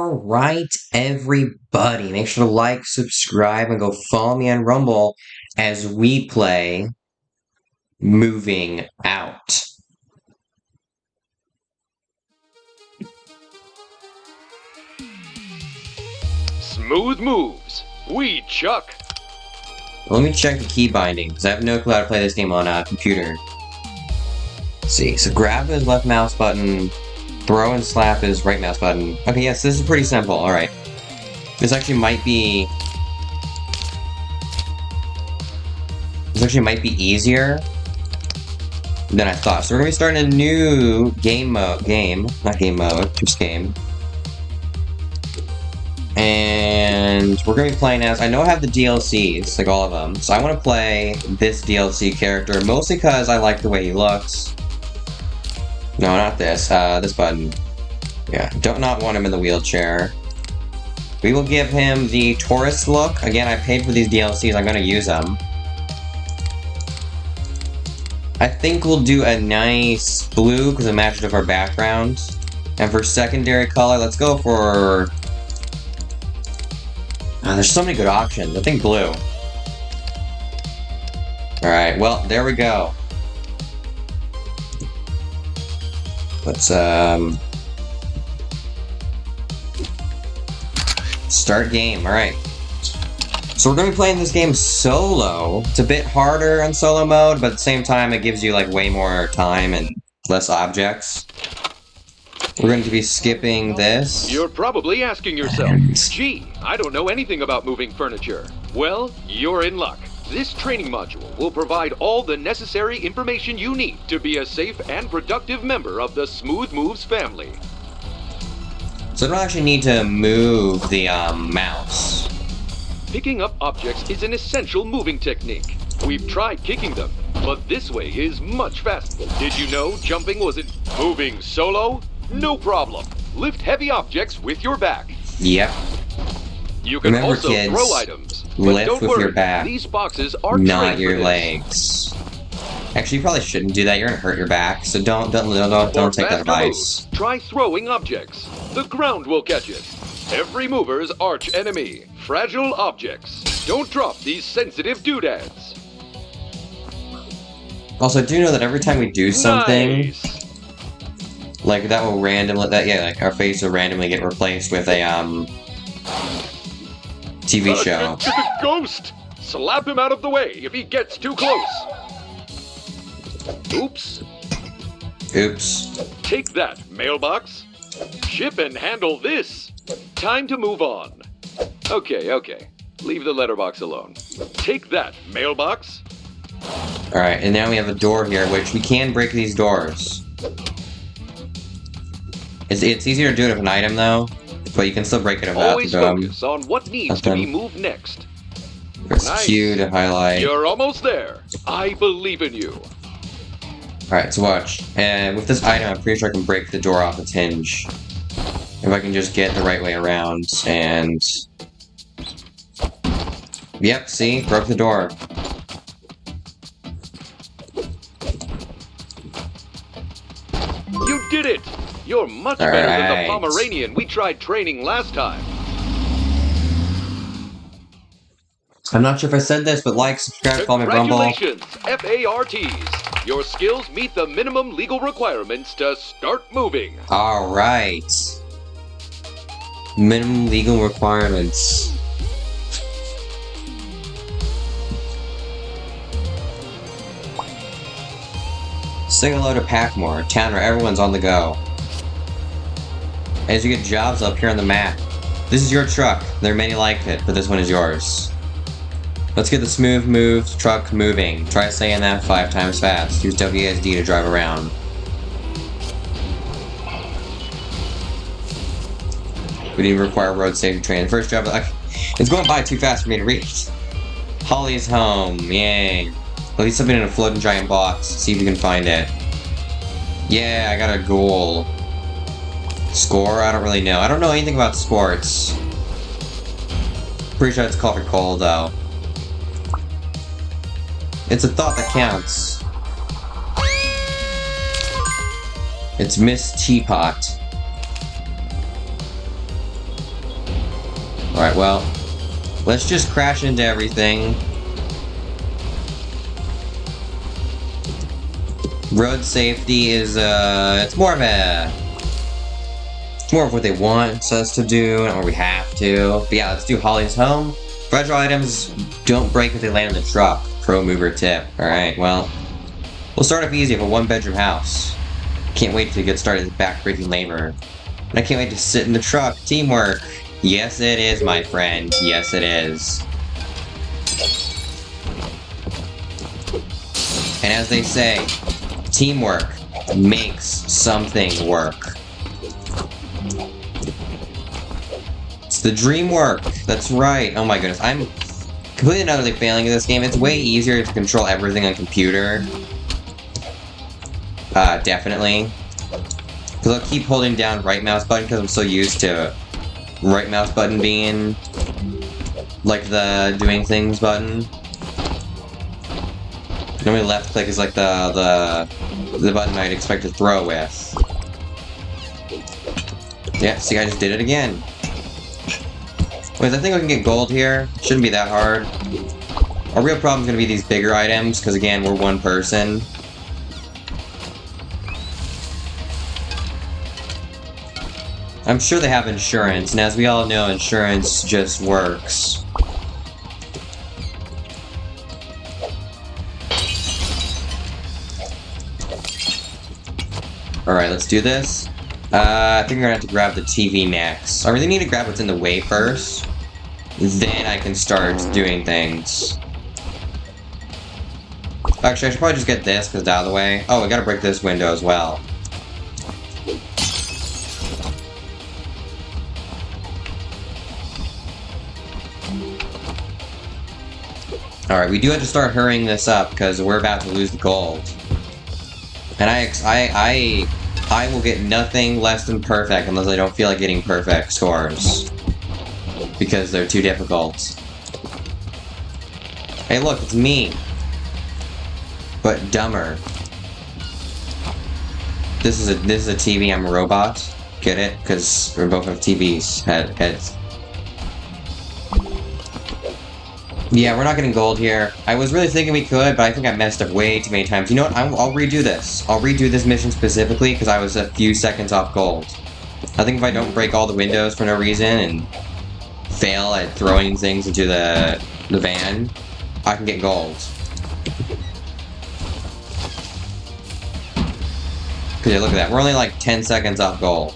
Alright, everybody, make sure to like, subscribe, and go follow me on Rumble as we play Moving Out. Smooth moves. We chuck. Let me check the key binding, because I have no clue how to play this game on a computer. Let's see, so grab is left mouse button, throw and slap is right mouse button. Okay, yes, this is pretty simple, alright. This actually might be easier than I thought. So we're gonna be starting a new not game mode, just game. And we're gonna be playing as, I know I have the DLCs, like all of them, so I want to play this DLC character, mostly because I like the way he looks. No, not this, this button. Yeah, don't not want him in the wheelchair. We will give him the tourist look. Again, I paid for these DLCs, I'm gonna use them. I think we'll do a nice blue, because it matches with our background. And for secondary color, let's go for... there's so many good options. I think blue. Alright, well, there we go. Let's, start game, alright. So we're going to be playing this game solo. It's a bit harder on solo mode, but at the same time it gives you, like, way more time and less objects. We're going to be skipping this. You're probably asking yourself, gee, I don't know anything about moving furniture. Well, you're in luck. This training module will provide all the necessary information you need to be a safe and productive member of the Smooth Moves family. So I don't actually need to move the mouse. Picking up objects is an essential moving technique. We've tried kicking them, but this way is much faster. Did you know jumping wasn't moving solo? No problem. Lift heavy objects with your back. Yep. You can Remember, also kids, throw items. But lift don't with worry, your back, these boxes are not trained your for this. legs. Actually, you probably shouldn't do that. You're gonna hurt your back. So don't take that advice. Moves, try throwing objects. The ground will catch it. Every mover's arch enemy. Fragile objects. Don't drop these sensitive doodads. Also, do know that every time we do something, Nice. like that will randomly, like our face will randomly get replaced with a TV show. It's a ghost. Slap him out of the way if he gets too close. Oops. Oops. Take that, mailbox. Ship and handle this. Time to move on. Okay. Leave the letterbox alone. Take that, mailbox. Alright, and now we have a door here, which we can break these doors. It's easier to do it with an item, though, but you can still break it without Always focus on what needs to be moved next. Press Nice. Q to highlight. You're almost there. I believe in you. Alright, so watch. And with this item, I'm pretty sure I can break the door off its hinge. If I can just get the right way around, and... Yep, see? Broke the door. You did it! You're much better than the Pomeranian we tried training last time. I'm not sure if I said this, but like, subscribe, follow my Rumble. Congratulations, FARTs. Your skills meet the minimum legal requirements to start moving. Alright. Minimum legal requirements. Say hello to Packmore, town where everyone's on the go. As you get jobs up here on the map. This is your truck. There are many like it, but this one is yours. Let's get the smooth move truck moving. Try saying that 5 times fast. Use WASD to drive around. We didn't require road safety training. First job, it's going by too fast for me to read. Holly's home, yay. At least something in a floating giant box. See if we can find it. Yeah, I got a goal. Score? I don't really know. I don't know anything about sports. Pretty sure it's coffee cold, though. It's a thought that counts. It's Miss Teapot. Alright, well, let's just crash into everything. Road safety is, it's more of what they want us to do, or we have to. But yeah, let's do Holly's home. Fragile items don't break if they land in the truck. Pro mover tip. Alright, well, we'll start off easy with a one-bedroom house. Can't wait to get started with backbreaking labor. And I can't wait to sit in the truck. Teamwork. Yes, it is, my friend. Yes, it is. And as they say, teamwork makes something work. It's the dream work. That's right. Oh my goodness. I'm completely and utterly failing in this game. It's way easier to control everything on computer. Definitely. Because I'll keep holding down right mouse button because I'm so used to right mouse button being like the doing things button. Normally left click is like the button I'd expect to throw with. Yeah, see, I just did it again. Wait, I think I can get gold here. Shouldn't be that hard. Our real problem is going to be these bigger items, because again, we're one person. I'm sure they have insurance, and as we all know, insurance just works. Alright, let's do this. I think we're gonna have to grab the TV next. I really need to grab what's in the way first. Then I can start doing things. Actually, I should probably just get this, because it's out of the way. Oh, we gotta break this window as well. Alright, we do have to start hurrying this up, because we're about to lose the gold. And I will get nothing less than perfect unless I don't feel like getting perfect scores. Because they're too difficult. Hey look, it's me. But dumber. This is a TV, I'm a robot. Get it? Because we both have TVs. Heads. Yeah, we're not getting gold here. I was really thinking we could, but I think I messed up way too many times. You know what? I'll redo this. I'll redo this mission specifically because I was a few seconds off gold. I think if I don't break all the windows for no reason and fail at throwing things into the van, I can get gold. Because yeah, look at that. We're only like 10 seconds off gold.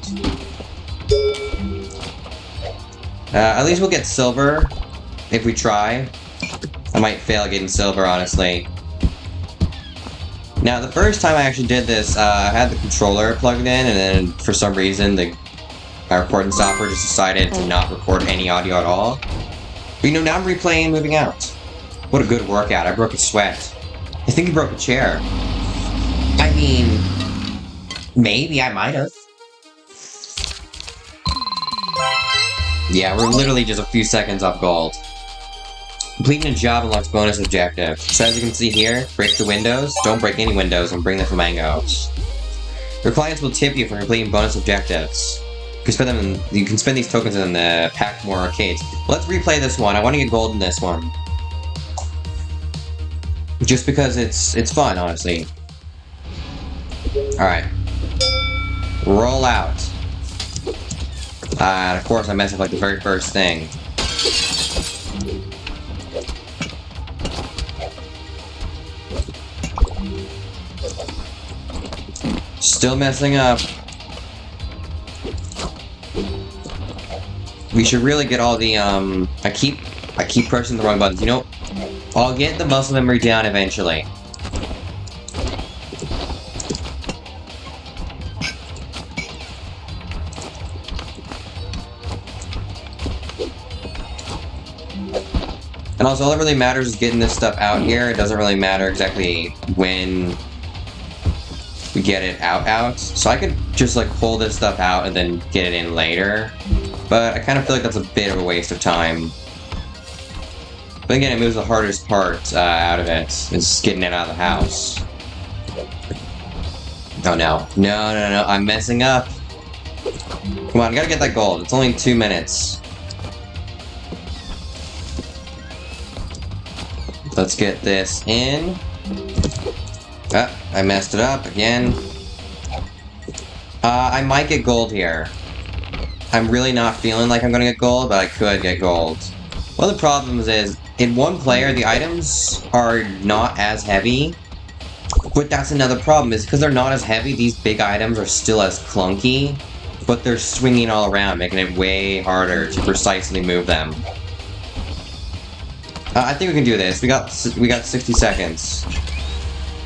At least we'll get silver if we try. I might fail getting silver, honestly. Now, the first time I actually did this, I had the controller plugged in, and then for some reason, my recording software just decided to not record any audio at all. But you know, now I'm replaying and moving out. What a good workout. I broke a sweat. I think you broke a chair. I mean, maybe I might have. Yeah, we're literally just a few seconds off gold. Completing a job unlocks bonus objective. So as you can see here, break the windows, don't break any windows, and bring the flamingos. Your clients will tip you for completing bonus objectives. You can spend these tokens in the pack more arcades. Let's replay this one. I want to get gold in this one. Just because it's fun, honestly. Alright. Roll out. And of course I messed up like the very first thing. Still messing up. We should really get all the, I keep pressing the wrong buttons. You know, I'll get the muscle memory down eventually. And also, all that really matters is getting this stuff out here. It doesn't really matter exactly when we get it out. So I could just like pull this stuff out and then get it in later. But I kind of feel like that's a bit of a waste of time. But again, it moves the hardest part out of it. Is getting it out of the house. Oh no. No. I'm messing up. Come on, I gotta get that gold. It's only 2 minutes. Let's get this in. Ah, I messed it up again. I might get gold here. I'm really not feeling like I'm gonna get gold, but I could get gold. One of the problems is, in one player, the items are not as heavy. But that's another problem, is because they're not as heavy, these big items are still as clunky. But they're swinging all around, making it way harder to precisely move them. I think we can do this. We got 60 seconds.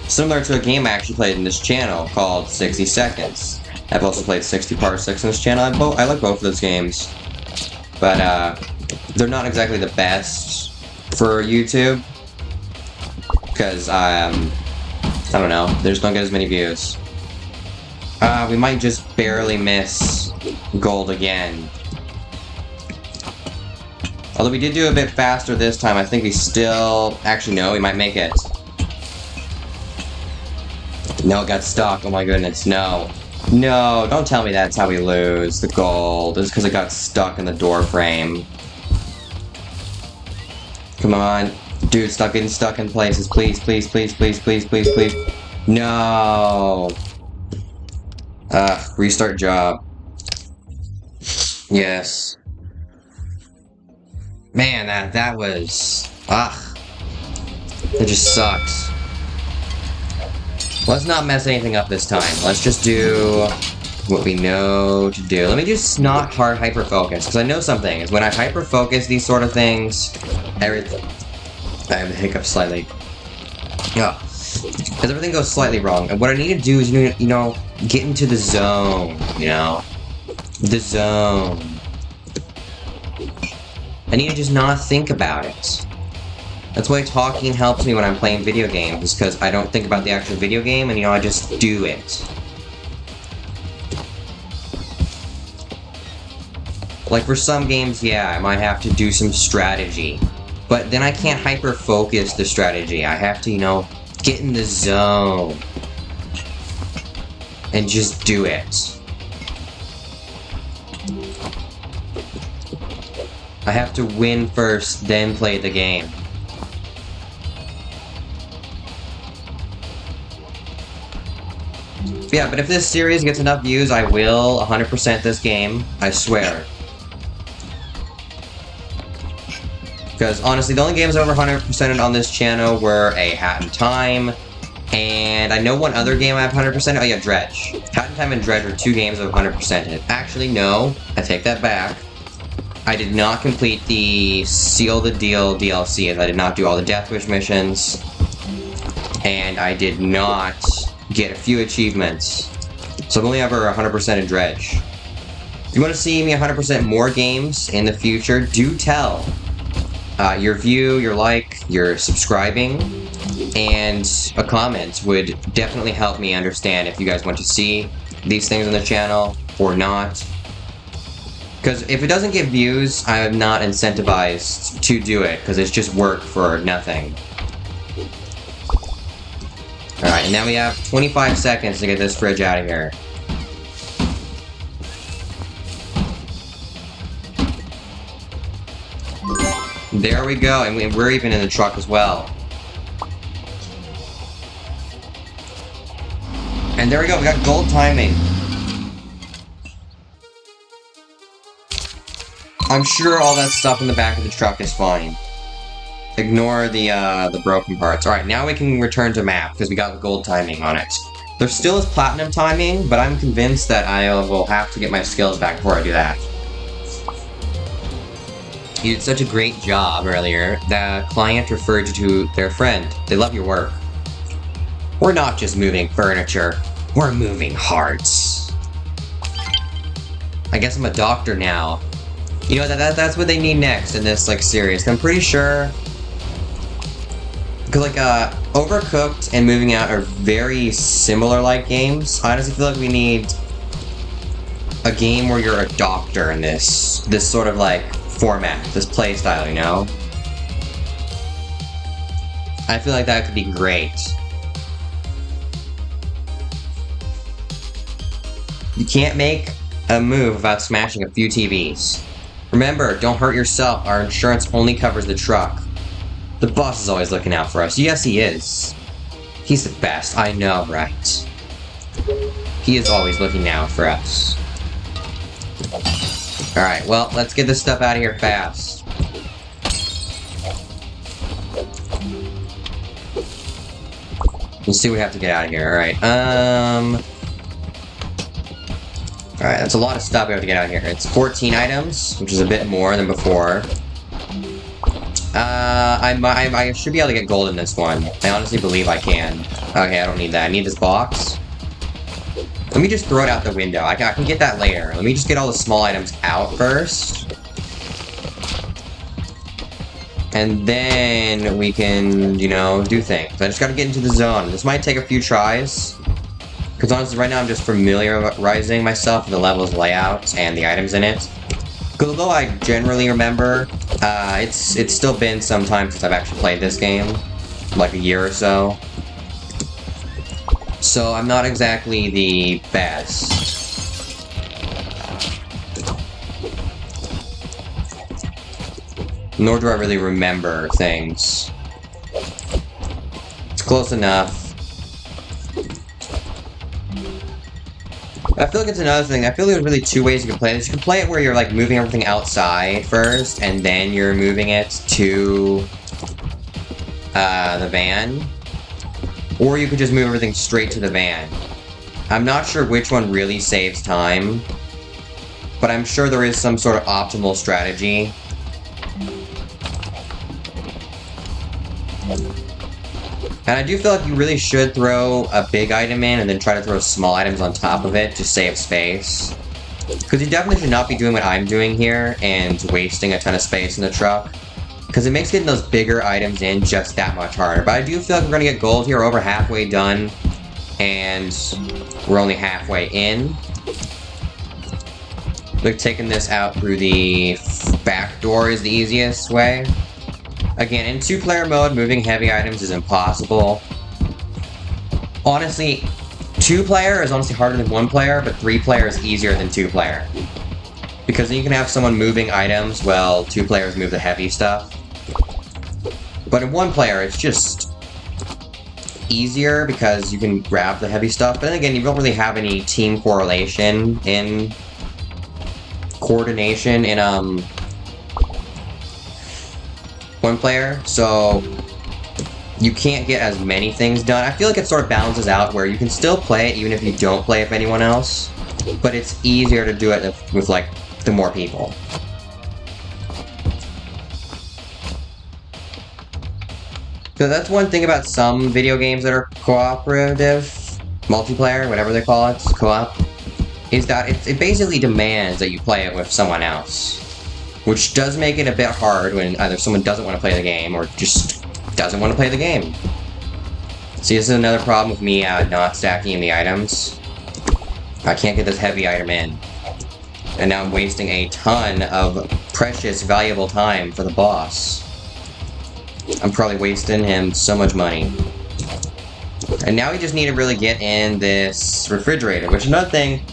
Similar to a game I actually played in this channel called 60 Seconds. I've also played 60 Parsecs in this channel. I like both of those games. But, they're not exactly the best for YouTube. Because, I don't know. They just don't get as many views. We might just barely miss gold again. Although we did do a bit faster this time, I think we still... Actually, no, we might make it. No, it got stuck. Oh my goodness, no. No, don't tell me that's how we lose the gold. It's because it got stuck in the door frame. Come on. Dude, stop getting stuck in places. Please, please, please, please, please, please, please. No. Restart job. Yes. Man, that was... It just sucks. Let's not mess anything up this time. Let's just do what we know to do. Let me just not hard hyper-focus, because I know something. Is when I hyper-focus these sort of things, everything... I have a hiccup slightly. Yeah. Because everything goes slightly wrong. And what I need to do is, you know, get into the zone, you know? The zone. I need to just not think about it. That's why talking helps me when I'm playing video games, because I don't think about the actual video game, and, you know, I just do it. Like, for some games, yeah, I might have to do some strategy. But then I can't hyper-focus the strategy. I have to, you know, get in the zone. And just do it. I have to win first, then play the game. Yeah, but if this series gets enough views, I will 100% this game. I swear. Because, honestly, the only games over 100%ed on this channel were a Hat in Time, and I know one other game I've 100%ed. Oh yeah, Dredge. Hat in Time and Dredge are two games I've 100%ed. Actually, no. I take that back. I did not complete the Seal the Deal DLC, as I did not do all the Death Wish missions, and I did not get a few achievements. So I've only ever 100% in Dredge. If you want to see me 100% more games in the future, do tell. Your view, your like, your subscribing, and a comment would definitely help me understand if you guys want to see these things on the channel or not. Because if it doesn't get views, I'm not incentivized to do it, because it's just work for nothing. Alright, and now we have 25 seconds to get this fridge out of here. There we go, and we're even in the truck as well. And there we go, we got gold timing. I'm sure all that stuff in the back of the truck is fine. Ignore the broken parts. Alright, now we can return to map, because we got the gold timing on it. There still is platinum timing, but I'm convinced that I will have to get my skills back before I do that. You did such a great job earlier. The client referred you to their friend. They love your work. We're not just moving furniture. We're moving hearts. I guess I'm a doctor now. You know, that's what they need next in this, like, series. I'm pretty sure... Because, like, Overcooked and Moving Out are very similar-like games. I honestly feel like we need a game where you're a doctor in this sort of, like, format, this playstyle, you know? I feel like that could be great. You can't make a move without smashing a few TVs. Remember, don't hurt yourself. Our insurance only covers the truck. The boss is always looking out for us. Yes, he is. He's the best. I know, right? He is always looking out for us. Alright, well, let's get this stuff out of here fast. Let's see what we have to get out of here. Alright, Alright, that's a lot of stuff we have to get out of here. It's 14 items, which is a bit more than before. I should be able to get gold in this one. I honestly believe I can. Okay, I don't need that. I need this box. Let me just throw it out the window. I can get that later. Let me just get all the small items out first. And then we can, you know, do things. I just gotta get into the zone. This might take a few tries. Because honestly, right now I'm just familiarizing myself with the level's layout and the items in it. Because although I generally remember, it's still been some time since I've actually played this game. Like a year or so. So I'm not exactly the best. Nor do I really remember things. It's close enough. I feel like it's another thing. I feel like there's really two ways you can play this. You can play it where you're like moving everything outside first, and then you're moving it to the van. Or you could just move everything straight to the van. I'm not sure which one really saves time, but I'm sure there is some sort of optimal strategy. And I do feel like you really should throw a big item in and then try to throw small items on top of it to save space. Because you definitely should not be doing what I'm doing here and wasting a ton of space in the truck. Because it makes getting those bigger items in just that much harder. But I do feel like we're going to get gold here. We're over halfway done. And we're only halfway in. Like taking this out through the back door is the easiest way. Again, in 2-player mode, moving heavy items is impossible. Honestly, 2-player is honestly harder than 1-player, but 3-player is easier than 2-player. Because then you can have someone moving items while 2 players move the heavy stuff. But in 1-player, it's just easier because you can grab the heavy stuff. But then again, you don't really have any team coordination in 1-player, so you can't get as many things done. I feel like it sort of balances out where you can still play it even if you don't play with anyone else, but it's easier to do it with like the more people. So that's one thing about some video games that are cooperative, multiplayer, whatever they call it, co-op, is that it basically demands that you play it with someone else. Which does make it a bit hard when either someone doesn't want to play the game or just doesn't want to play the game. See, this is another problem with me not stacking the items. I can't get this heavy item in. And now I'm wasting a ton of precious, valuable time for the boss. I'm probably wasting him so much money. And now we just need to really get in this refrigerator, which another thing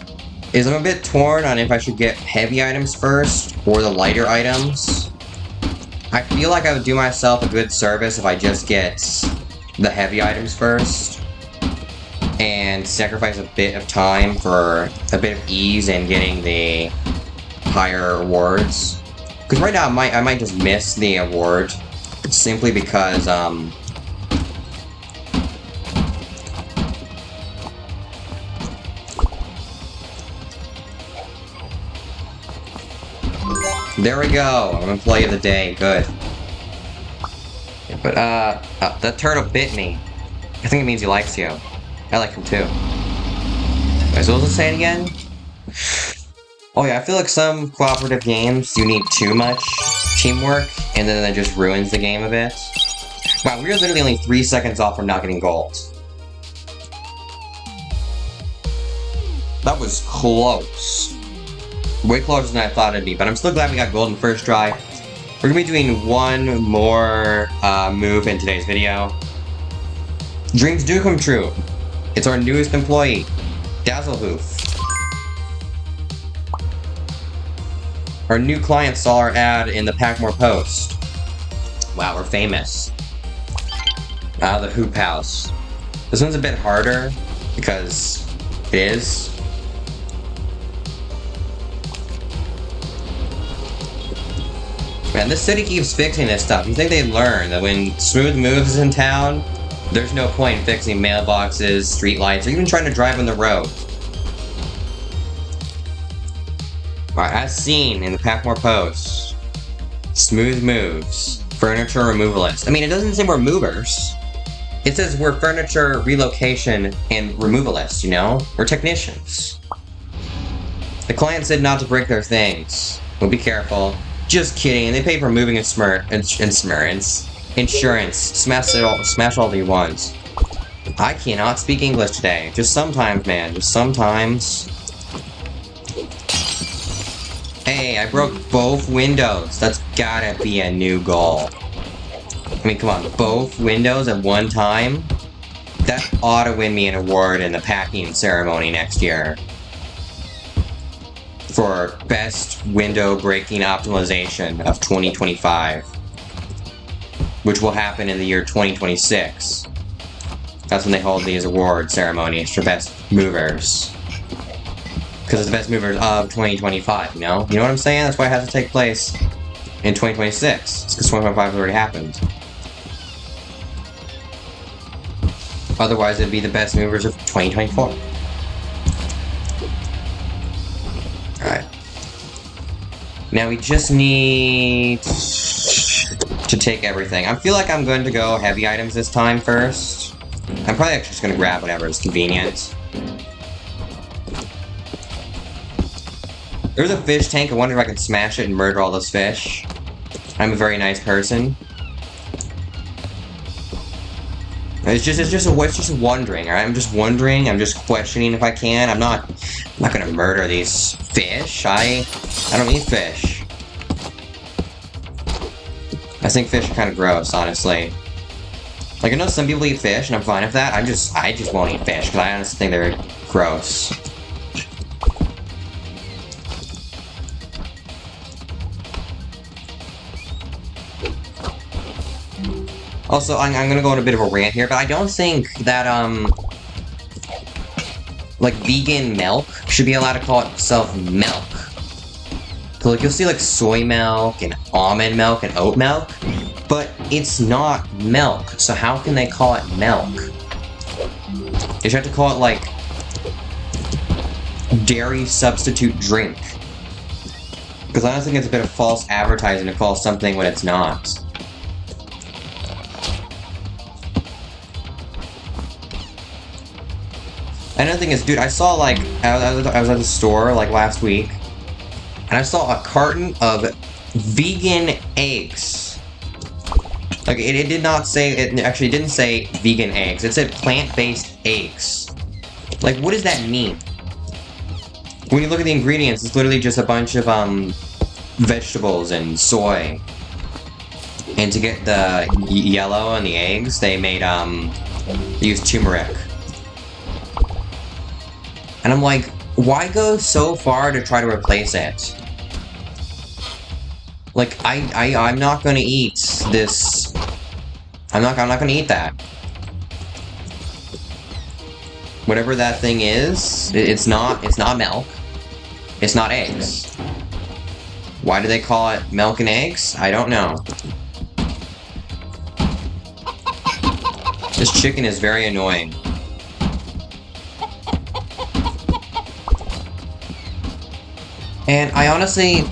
is I'm a bit torn on if I should get heavy items first or the lighter items. I feel like I would do myself a good service if I just get the heavy items first and sacrifice a bit of time for a bit of ease in getting the higher rewards. Because right now I might just miss the award simply because there we go. I'm employee of the day. Good. But, that turtle bit me. I think it means he likes you. I like him too. Am I supposed to say it again? Oh yeah, I feel like some cooperative games, you need too much teamwork, and then that just ruins the game a bit. Wow, we are literally only 3 seconds off from not getting gold. That was close. Way closer than I thought it'd be, but I'm still glad we got gold in first try. We're gonna be doing one more move in today's video. Dreams do come true. It's our newest employee, Dazzlehoof. Our new client saw our ad in the Packmore Post. Wow, we're famous. The hoop house. This one's a bit harder because it is. Man, this city keeps fixing this stuff. You think they'd learn that when Smooth moves in town, there's no point in fixing mailboxes, streetlights, or even trying to drive on the road. Alright, as seen in the Packmore post, Smooth moves. Furniture removalist. I mean, it doesn't say we're movers. It says we're furniture relocation and removalists, you know? We're technicians. The client said not to break their things. Well, be careful. Just kidding, they pay for moving insurance. Smash all the ones. I cannot speak English today. Just sometimes, man. Just sometimes. Hey, I broke both windows. That's gotta be a new goal. I mean, come on, both windows at one time? That ought to win me an award in the packing ceremony next year. For Best Window Breaking Optimization of 2025. Which will happen in the year 2026. That's when they hold these award ceremonies for Best Movers. Because it's the Best Movers of 2025, you know? You know what I'm saying? That's why it has to take place in 2026. It's because 2025 has already happened. Otherwise, it'd be the Best Movers of 2024. Alright. Now we just need to take everything. I feel like I'm going to go heavy items this time first. I'm probably actually just going to grab whatever is convenient. There's a fish tank. I wonder if I can smash it and murder all those fish. I'm a very nice person. It's just wondering, alright? I'm just wondering, I'm just questioning if I can. I'm not gonna murder these fish. I don't eat fish. I think fish are kind of gross, honestly. Like, I know some people eat fish, and I'm fine with that. I just won't eat fish, because I honestly think they're gross. Also, I'm gonna go on a bit of a rant here, but I don't think that, like, vegan milk should be allowed to call itself milk. So, like, you'll see, like, soy milk, and almond milk, and oat milk, but it's not milk, so how can they call it milk? They should have to call it, like, dairy substitute drink. Because I don't think it's a bit of false advertising to call something what it's not. Another thing is, dude, I saw, like, I was at the store, like, last week, and I saw a carton of vegan eggs. Like, it did not say, it actually didn't say vegan eggs, it said plant-based eggs. Like, what does that mean? When you look at the ingredients, it's literally just a bunch of, vegetables and soy. And to get the yellow in the eggs, they made, they used turmeric. And I'm like, why go so far to try to replace it? Like, I'm not gonna eat this. I'm not gonna eat that. Whatever that thing is, it's not milk. It's not eggs. Why do they call it milk and eggs? I don't know. This chicken is very annoying. And I honestly,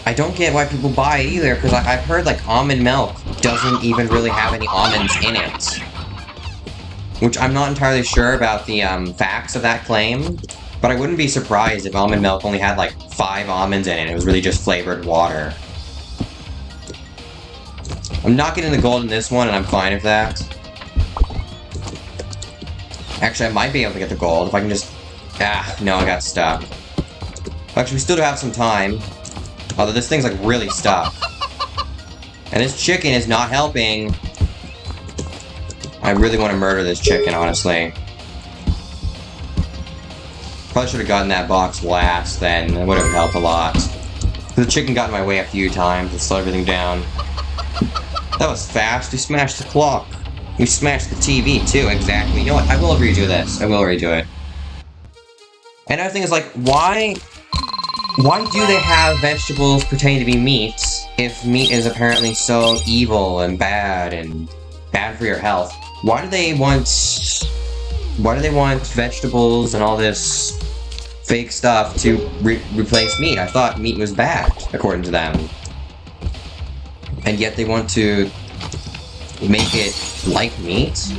I don't get why people buy it either, because I've heard, like, almond milk doesn't even really have any almonds in it. Which I'm not entirely sure about the, facts of that claim, but I wouldn't be surprised if almond milk only had, like, 5 almonds in it, it was really just flavored water. I'm not getting the gold in this one, and I'm fine with that. Actually, I might be able to get the gold if I can just... no, I got stuck. Actually, we still do have some time. Although this thing's, like, really stuck. And this chicken is not helping. I really want to murder this chicken, honestly. Probably should have gotten that box last, then. It would have helped a lot. The chicken got in my way a few times and slowed everything down. That was fast. He smashed the clock. You smashed the TV too, exactly. You know what? I will redo this. I will redo it. Another thing is like, why do they have vegetables pretending to be meat if meat is apparently so evil and bad for your health? Why do they want vegetables and all this fake stuff to replace meat? I thought meat was bad, according to them. And yet they want to make it like meat?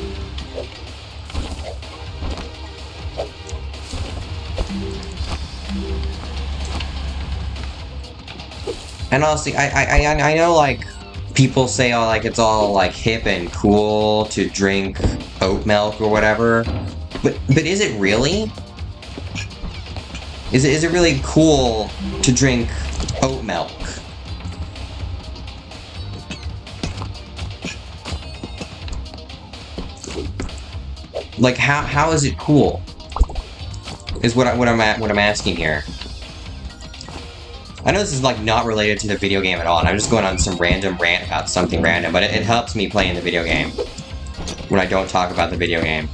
And honestly, I know, like, people say, oh, like, it's all, like, hip and cool to drink oat milk or whatever, but is it really? Is it really cool to drink oat milk? Like, how is it cool? Is what I'm asking here. I know this is, like, not related to the video game at all, and I'm just going on some random rant about something random, but it helps me play in the video game when I don't talk about the video game.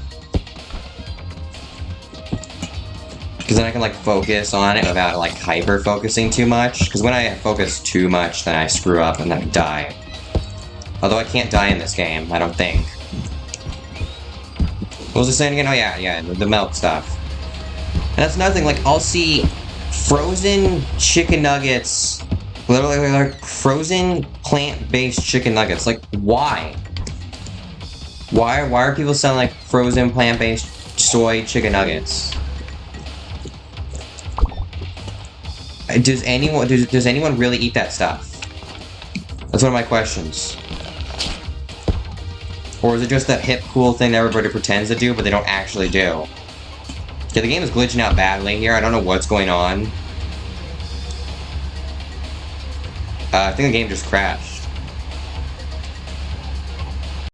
Because then I can, like, focus on it without, like, hyper-focusing too much. Because when I focus too much, then I screw up and then I die. Although I can't die in this game, I don't think. What was I saying again? Oh, yeah, the milk stuff. And that's another thing, like, I'll see frozen chicken nuggets, literally, like, frozen plant-based chicken nuggets. Like, why? Why are people selling, like, frozen plant-based soy chicken nuggets? Does anyone really eat that stuff? That's one of my questions. Or is it just that hip, cool thing that everybody pretends to do, but they don't actually do? Yeah, the game is glitching out badly here. I don't know what's going on. I think the game just crashed.